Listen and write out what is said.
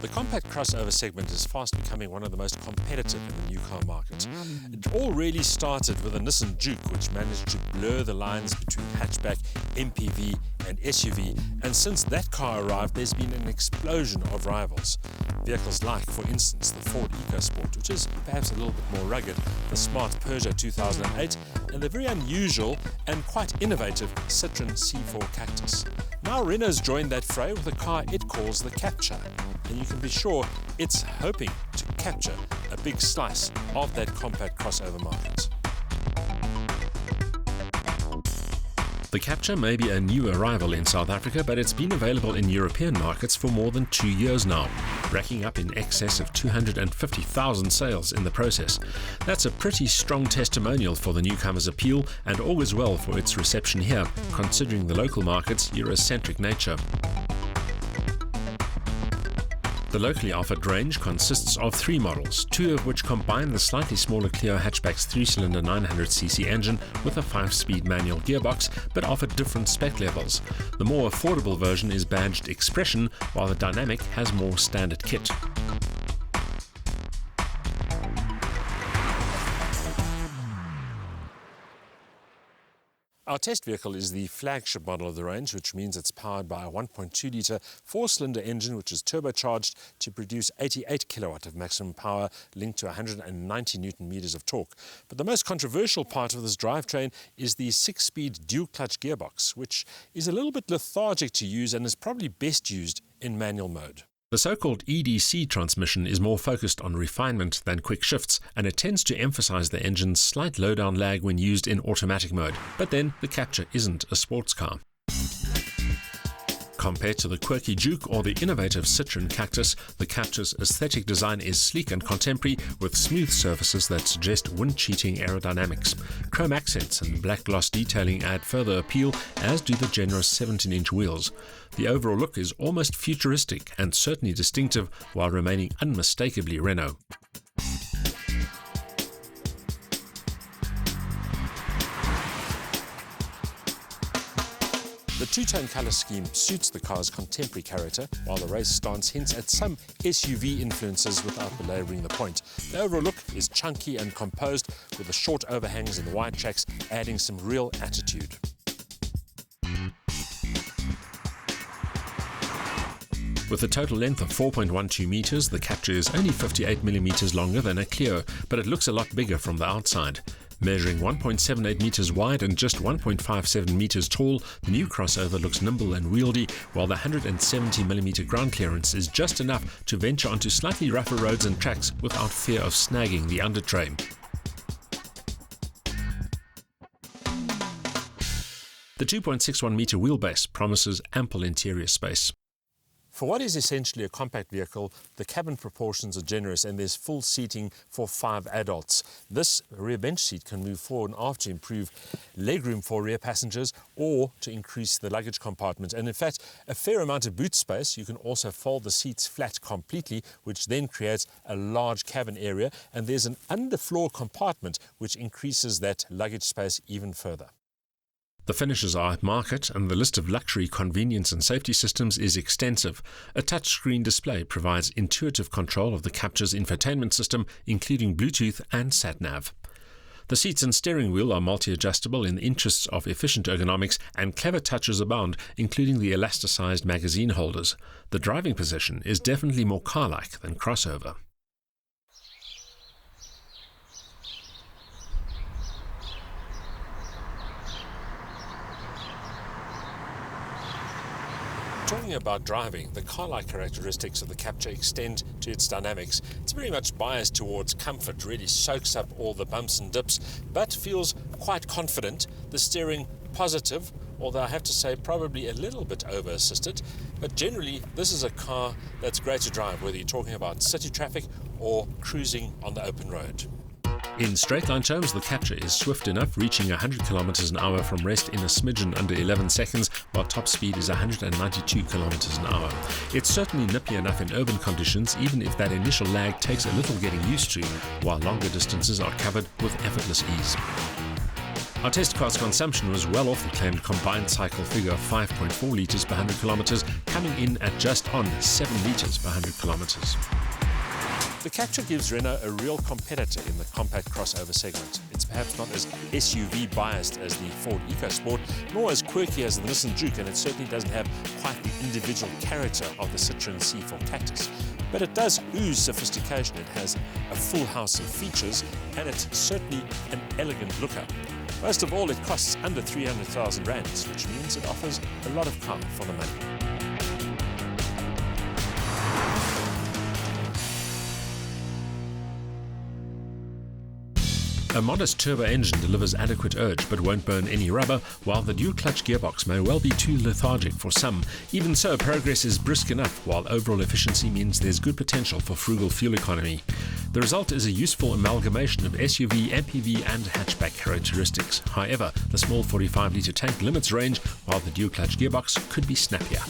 The compact crossover segment is fast becoming one of the most competitive in the new car market. It all really started with a Nissan Juke, which managed to blur the lines between hatchback, MPV and SUV, and since that car arrived, there's been an explosion of rivals. Vehicles like, for instance, the Ford EcoSport, which is perhaps a little bit more rugged, the smart Peugeot 2008, and the very unusual and quite innovative Citroën C4 Cactus. Now Renault's joined that fray with a car it calls the Captur, and you can be sure it's hoping to capture a big slice of that compact crossover market. The Captur may be a new arrival in South Africa, but it's been available in European markets for more than 2 years now, racking up in excess of 250,000 sales in the process. That's a pretty strong testimonial for the newcomer's appeal and augurs well for its reception here, considering the local market's Eurocentric nature. The locally offered range consists of 3 models, 2 of which combine the slightly smaller Clio hatchback's 3-cylinder 900cc engine with a 5-speed manual gearbox, but offer different spec levels. The more affordable version is badged Expression, while the Dynamic has more standard kit. Our test vehicle is the flagship model of the range, which means it's powered by a 1.2-litre 4-cylinder engine, which is turbocharged to produce 88 kilowatt of maximum power, linked to 190 newton meters of torque. But the most controversial part of this drivetrain is the 6-speed dual-clutch gearbox, which is a little bit lethargic to use and is probably best used in manual mode. The so-called EDC transmission is more focused on refinement than quick shifts, and it tends to emphasize the engine's slight low-down lag when used in automatic mode. But then, the Captur isn't a sports car. Compared to the quirky Juke or the innovative Citroën Cactus, the Captur's aesthetic design is sleek and contemporary, with smooth surfaces that suggest wind-cheating aerodynamics. Chrome accents and black gloss detailing add further appeal, as do the generous 17-inch wheels. The overall look is almost futuristic and certainly distinctive, while remaining unmistakably Renault. The two-tone colour scheme suits the car's contemporary character, while the race stance hints at some SUV influences without belabouring the point. The overall look is chunky and composed, with the short overhangs and the wide tracks adding some real attitude. With a total length of 4.12 meters, the Captur is only 58 millimeters longer than a Clio, but it looks a lot bigger from the outside. Measuring 1.78 meters wide and just 1.57 meters tall, the new crossover looks nimble and wieldy, while the 170mm ground clearance is just enough to venture onto slightly rougher roads and tracks without fear of snagging the undertray. The 2.61 meter wheelbase promises ample interior space. For what is essentially a compact vehicle, the cabin proportions are generous and there's full seating for 5 adults. This rear bench seat can move forward and aft to improve legroom for rear passengers or to increase the luggage compartment. And in fact, a fair amount of boot space. You can also fold the seats flat completely, which then creates a large cabin area. And there's an underfloor compartment, which increases that luggage space even further. The finishes are at market, and the list of luxury convenience and safety systems is extensive. A touchscreen display provides intuitive control of the Captur's infotainment system, including Bluetooth and sat-nav. The seats and steering wheel are multi-adjustable in the interests of efficient ergonomics, and clever touches abound, including the elasticized magazine holders. The driving position is definitely more car-like than crossover. Talking about driving, the car-like characteristics of the Captur extend to its dynamics. It's very much biased towards comfort, really soaks up all the bumps and dips, but feels quite confident. The steering positive, although I have to say probably a little bit over-assisted. But generally, this is a car that's great to drive, whether you're talking about city traffic or cruising on the open road. In straight-line terms, the Captur is swift enough, reaching 100 kilometers an hour from rest in a smidgen under 11 seconds, while top speed is 192 kilometers an hour. It's certainly nippy enough in urban conditions, even if that initial lag takes a little getting used to, while longer distances are covered with effortless ease. Our test car's consumption was well off the claimed combined cycle figure of 5.4 litres per 100 kilometres, coming in at just on 7 litres per 100 kilometres. The Captur gives Renault a real competitor in the compact crossover segment. It's perhaps not as SUV biased as the Ford EcoSport, nor as quirky as the Nissan Juke, and it certainly doesn't have quite the individual character of the Citroën C4 Cactus. But it does ooze sophistication. It has a full house of features, and it's certainly an elegant looker. Most of all, it costs under 300,000 rands, which means it offers a lot of car for the money. A modest turbo engine delivers adequate urge but won't burn any rubber, while the dual-clutch gearbox may well be too lethargic for some. Even so, progress is brisk enough, while overall efficiency means there's good potential for frugal fuel economy. The result is a useful amalgamation of SUV, MPV and hatchback characteristics. However, the small 45-litre tank limits range, while the dual-clutch gearbox could be snappier.